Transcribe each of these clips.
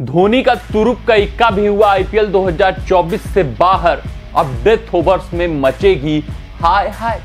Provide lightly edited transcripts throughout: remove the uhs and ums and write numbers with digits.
धोनी का तुरुप का इक्का भी हुआ आईपीएल 2024 से बाहर। अब डेथ ओवर्स में मचेगी हाय हाय।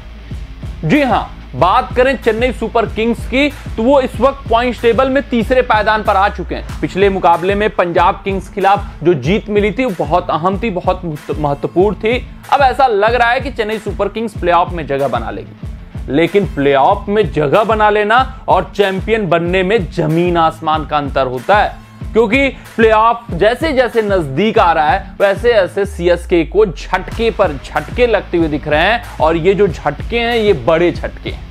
जी हां, बात करें चेन्नई सुपर किंग्स की तो वो इस वक्त पॉइंट्स टेबल में तीसरे पायदान पर आ चुके हैं। पिछले मुकाबले में पंजाब किंग्स खिलाफ जो जीत मिली थी वो बहुत अहम थी, बहुत महत्वपूर्ण थी। अब ऐसा लग रहा है कि चेन्नई सुपर किंग्स प्लेऑफ में जगह बना लेगी, लेकिन प्लेऑफ में जगह बना लेना और चैंपियन बनने में जमीन आसमान का अंतर होता है, क्योंकि प्लेऑफ जैसे जैसे नजदीक आ रहा है वैसे वैसे सीएसके को झटके पर झटके लगते हुए दिख रहे हैं। और ये जो झटके हैं ये बड़े झटके हैं।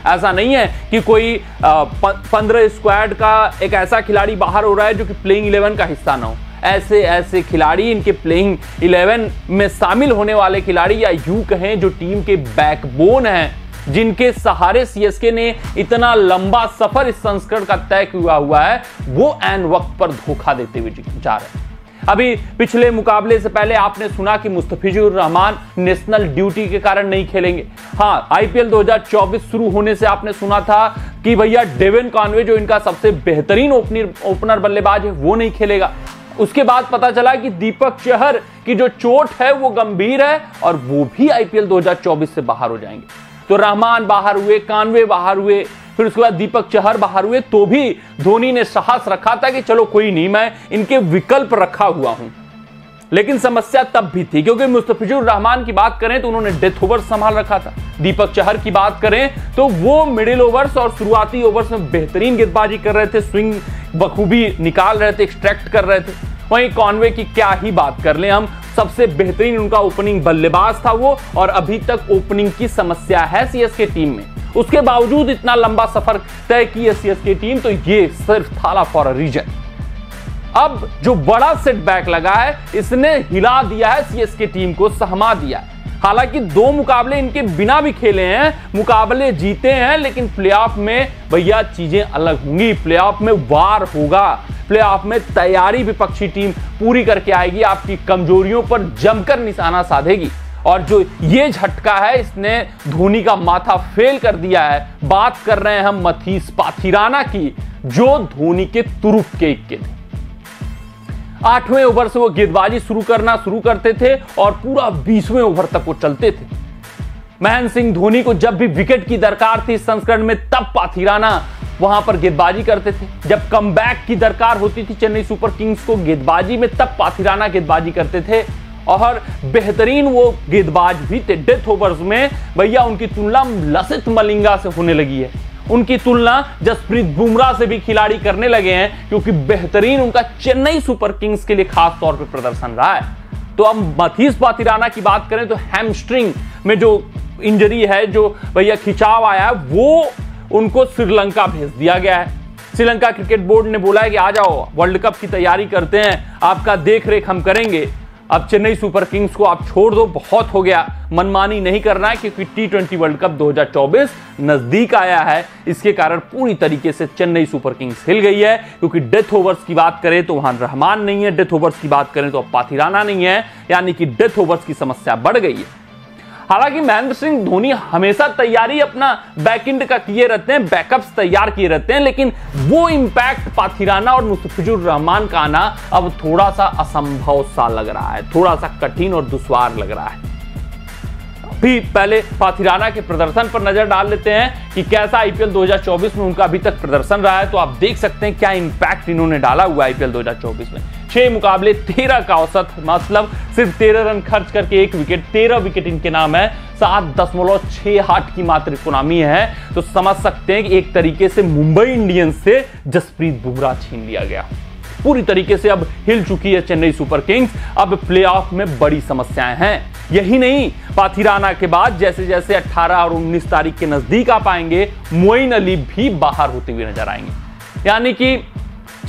ऐसा नहीं है कि कोई 15 स्क्वाड का एक ऐसा खिलाड़ी बाहर हो रहा है जो कि प्लेइंग 11 का हिस्सा ना हो। ऐसे ऐसे खिलाड़ी, इनके प्लेइंग 11 में शामिल होने वाले खिलाड़ी, या यूं कहें जो टीम के बैकबोन हैं, जिनके सहारे सीएसके ने इतना लंबा सफर इस संस्करण का तय किया हुआ है, वो ऐन वक्त पर धोखा देते हुए जा रहे हैं। अभी पिछले मुकाबले से पहले आपने सुना कि मुस्तफिजुर रहमान नेशनल ड्यूटी के कारण नहीं खेलेंगे। हाँ, आईपीएल 2024 शुरू होने से आपने सुना था कि भैया डेविन कॉनवे जो इनका सबसे बेहतरीन ओपनर बल्लेबाज है वो नहीं खेलेगा। उसके बाद पता चला कि दीपक चहर की जो चोट है वो गंभीर है और वो भी आईपीएल 2024 से बाहर हो जाएंगे। तो रहमान बाहर हुए, कानवे बाहर हुए, फिर उसके बाद दीपक चहर बाहर हुए, तो भी धोनी ने साहस रखा था कि चलो कोई नहीं, मैं इनके विकल्प रखा हुआ हूं। लेकिन समस्या तब भी थी, क्योंकि मुस्तफिजुर रहमान की बात करें तो उन्होंने डेथ ओवर संभाल रखा था। दीपक चहर की बात करें तो वो मिडिल ओवर्स और शुरुआती ओवर्स में बेहतरीन गेंदबाजी कर रहे थे, स्विंग बखूबी निकाल रहे थे, एक्सट्रैक्ट कर रहे थे। वहीं कॉनवे की क्या ही बात कर लें हम, सबसे बेहतरीन उनका ओपनिंग बल्लेबाज था वो, और अभी तक ओपनिंग की समस्या है सीएसके टीम में। उसके बावजूद इतना लंबा सफर तय की है सीएसके टीम, तो ये सिर्फ था फॉर अ रीजन। अब जो बड़ा सेटबैक लगा है, इसने हिला दिया है सीएसके टीम को, सहमा दिया है। हालांकि 2 मुकाबले इनके बिना भी खेले हैं, मुकाबले जीते हैं, लेकिन प्लेऑफ में भैया चीजें अलग होंगी। प्लेऑफ में वार होगा, प्लेऑफ में तैयारी विपक्षी टीम पूरी करके आएगी, आपकी कमजोरियों पर जमकर निशाना साधेगी। और जो ये झटका है, इसने धोनी का माथा फेल कर दिया है। बात कर रहे हैं हम मथीस पाथिराना की, जो धोनी के तुरुप के इक्के थे। 8वें ओवर से वो गेंदबाजी शुरू करते थे और पूरा 20वें ओवर तक वो चलते थे। महेंद्र सिंह धोनी को जब भी विकेट की दरकार थी इस संस्करण में, तब पाथिराना वहां पर गेंदबाजी करते थे। जब कमबैक की दरकार होती थी चेन्नई सुपर किंग्स को गेंदबाजी में, तब पाथिराना गेंदबाजी करते थे और बेहतरीन वो गेंदबाज भी थे। डेथ ओवर्स में भैया उनकी तुलना लसित मलिंगा से होने लगी है, उनकी तुलना जसप्रीत बुमराह से भी खिलाड़ी करने लगे हैं, क्योंकि बेहतरीन उनका चेन्नई सुपर किंग्स के लिए खास तौर पर प्रदर्शन रहा है। तो अब मथीस पाथिराना की बात करें तो हैमस्ट्रिंग में जो इंजरी है, जो भैया खिंचाव आया है, वो उनको श्रीलंका भेज दिया गया है। श्रीलंका क्रिकेट बोर्ड ने बोला है कि आ जाओ, वर्ल्ड कप की तैयारी करते हैं, आपका देख रेख हम करेंगे। अब चेन्नई सुपर किंग्स को आप छोड़ दो, बहुत हो गया, मनमानी नहीं करना है, क्योंकि T20 वर्ल्ड कप 2024 नजदीक आया है। इसके कारण पूरी तरीके से चेन्नई सुपर किंग्स हिल गई है, क्योंकि डेथ ओवर्स की बात करें तो वहां रहमान नहीं है, डेथ ओवर्स की बात करें तो अब पाथिराना नहीं है, यानी कि डेथ ओवर्स की समस्या बढ़ गई है। हालांकि महेंद्र सिंह धोनी हमेशा तैयारी अपना बैकएंड का किए रहते हैं, बैकअप्स तैयार किए रहते हैं, लेकिन वो इंपैक्ट पाथिराना और मुस्तफिजुर रहमान का आना अब थोड़ा सा असंभव सा लग रहा है, थोड़ा सा कठिन और दुश्वार लग रहा है। भी पहले पाथिराना के प्रदर्शन पर नजर डाल लेते हैं कि कैसा आईपीएल 2024 में उनका अभी तक प्रदर्शन रहा है। तो आप देख सकते हैं क्या इंपैक्ट इन्होंने डाला हुआ आईपीएल 2024 में। 6 मुकाबले 13 का औसत, मतलब सिर्फ 13 रन खर्च करके 1 विकेट, 13 विकेट इनके नाम है, 7.68 की मात्र इकोनॉमी है। तो समझ सकते हैं कि एक तरीके से मुंबई इंडियंस से जसप्रीत बुमराह छीन लिया गया। पूरी तरीके से अब हिल चुकी है चेन्नई सुपर किंग्स। अब प्लेऑफ में बड़ी समस्याएं हैं। यही नहीं, पाथिराना के बाद जैसे जैसे 18 और 19 तारीख के नजदीक आ पाएंगे, मोइन अली भी बाहर होते हुए नजर आएंगे। यानी कि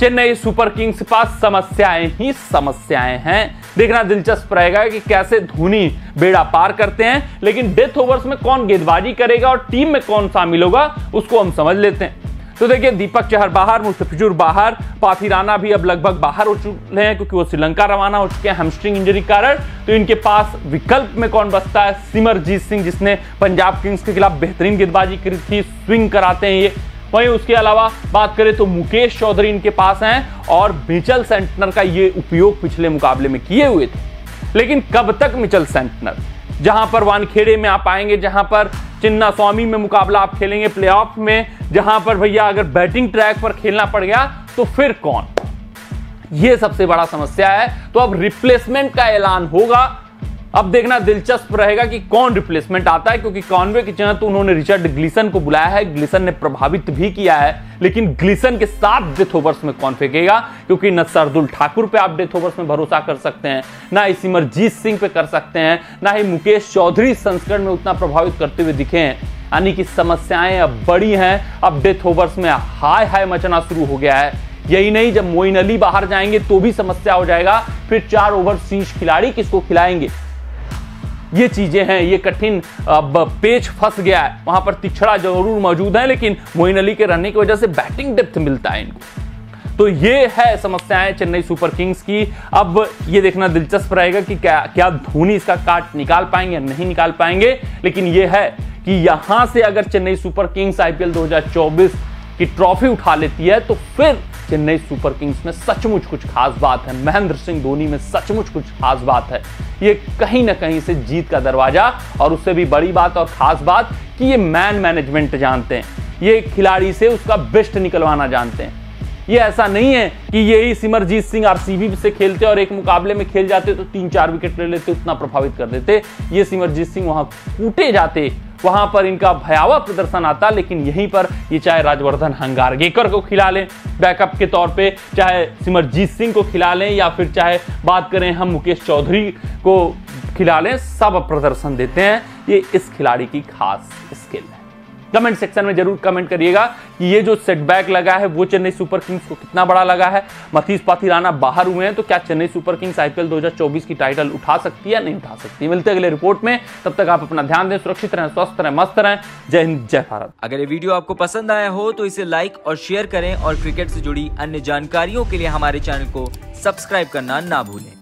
चेन्नई सुपर किंग्स के पास समस्याएं ही समस्याएं हैं। देखना दिलचस्प रहेगा कि कैसे धोनी बेड़ा पार करते हैं। लेकिन डेथ ओवर्स में कौन गेंदबाजी करेगा और टीम में कौन शामिल होगा, उसको हम समझ लेते हैं। तो देखिए, दीपक चहर बाहर, मुस्तफिजुर बाहर, पाथिराना भी अब लगभग बाहर हो चुके हैं, क्योंकि वो श्रीलंका रवाना हो चुके हैं हैमस्ट्रिंग इंजरी कारण। तो इनके पास विकल्प में कौन बचता है? सिमरजीत सिंह, जिसने पंजाब किंग्स के खिलाफ बेहतरीन गेंदबाजी करी थी, स्विंग कराते हैं ये। वहीं उसके अलावा बात करें तो मुकेश चौधरी इनके पास हैं और मिचेल सेंटनर का ये उपयोग पिछले मुकाबले में किए हुए थे। लेकिन कब तक मिचेल सेंटनर? जहां पर वानखेड़े में आप आएंगे, जहां पर चिन्नास्वामी में मुकाबला आप खेलेंगे प्लेऑफ में, जहां पर भैया अगर बैटिंग ट्रैक पर खेलना पड़ गया तो फिर कौन? यह सबसे बड़ा समस्या है। तो अब रिप्लेसमेंट का ऐलान होगा। अब देखना दिलचस्प रहेगा कि कौन रिप्लेसमेंट आता है, क्योंकि कॉनवे की जगह तो उन्होंने रिचर्ड ग्लिसन को बुलाया है। ग्लिसन ने प्रभावित भी किया है, लेकिन ग्लिसन के साथ डेथ ओवर्स में कौन फेंकेगा? क्योंकि न शार्दुल ठाकुर पे आप डेथ ओवर्स में भरोसा कर सकते हैं, ना ही सिमरजीत सिंह पे कर सकते हैं, ना ही मुकेश चौधरी संस्करण में उतना प्रभावित करते हुए दिखे हैं। यानी कि समस्याएं अब बड़ी हैं। अब डेथ ओवर्स में हाय हाय मचना शुरू हो गया है। यही नहीं, जब मोइन अली बाहर जाएंगे तो भी समस्या हो जाएगा। फिर 4 ओवरसीज खिलाड़ी किसको खिलाएंगे? ये चीजें हैं, ये कठिन अब पेच फंस गया है। वहां पर तिछड़ा जरूर मौजूद है, लेकिन मोइन अली के रहने की वजह से बैटिंग डेप्थ मिलता है इनको। तो ये है समस्याएं चेन्नई सुपर किंग्स की। अब ये देखना दिलचस्प रहेगा कि क्या धोनी इसका काट निकाल पाएंगे या नहीं निकाल पाएंगे। लेकिन ये है कि यहां से अगर चेन्नई सुपर किंग्स आईपीएल 2024 की ट्रॉफी उठा लेती है तो फिर चेन्नई सुपर किंग्स में सचमुच कुछ खास बात है। महेंद्र सिंह धोनी में सचमुच कुछ खास बात है। ये कहीं ना कहीं से जीत का दरवाजा, और उससे भी बड़ी बात और खास बात कि ये मैनेजमेंट जानते हैं, ये खिलाड़ी से उसका बेस्ट निकलवाना जानते हैं। ये ऐसा नहीं है कि यही सिमरजीत सिंह आरसीबी से खेलते और एक मुकाबले में खेल जाते तो 3-4 विकेट ले लेते, उतना प्रभावित कर देते। ये सिमरजीत सिंह वहां कूटे जाते, वहां पर इनका भयावह प्रदर्शन आता। लेकिन यहीं पर ये चाहे राजवर्धन हंगारगेकर को खिला लें बैकअप के तौर पे, चाहे सिमरजीत सिंह को खिला लें, या फिर चाहे बात करें हम मुकेश चौधरी को खिला लें, सब प्रदर्शन देते हैं। ये इस खिलाड़ी की खास स्किल है। कमेंट सेक्शन में जरूर कमेंट करिएगा कि ये जो सेटबैक लगा है वो चेन्नई सुपर किंग्स को कितना बड़ा लगा है। मथीस पाथिराना बाहर हुए हैं, तो क्या चेन्नई सुपर किंग्स आईपीएल 2024 की टाइटल उठा सकती है या नहीं उठा सकती? मिलते हैं अगले रिपोर्ट में। तब तक आप अपना ध्यान दें, सुरक्षित रहें, स्वस्थ रहें, मस्त रहें। जय हिंद, जय भारत। अगर ये वीडियो आपको पसंद आया हो तो इसे लाइक और शेयर करें, और क्रिकेट से जुड़ी अन्य जानकारियों के लिए हमारे चैनल को सब्सक्राइब करना ना भूलें।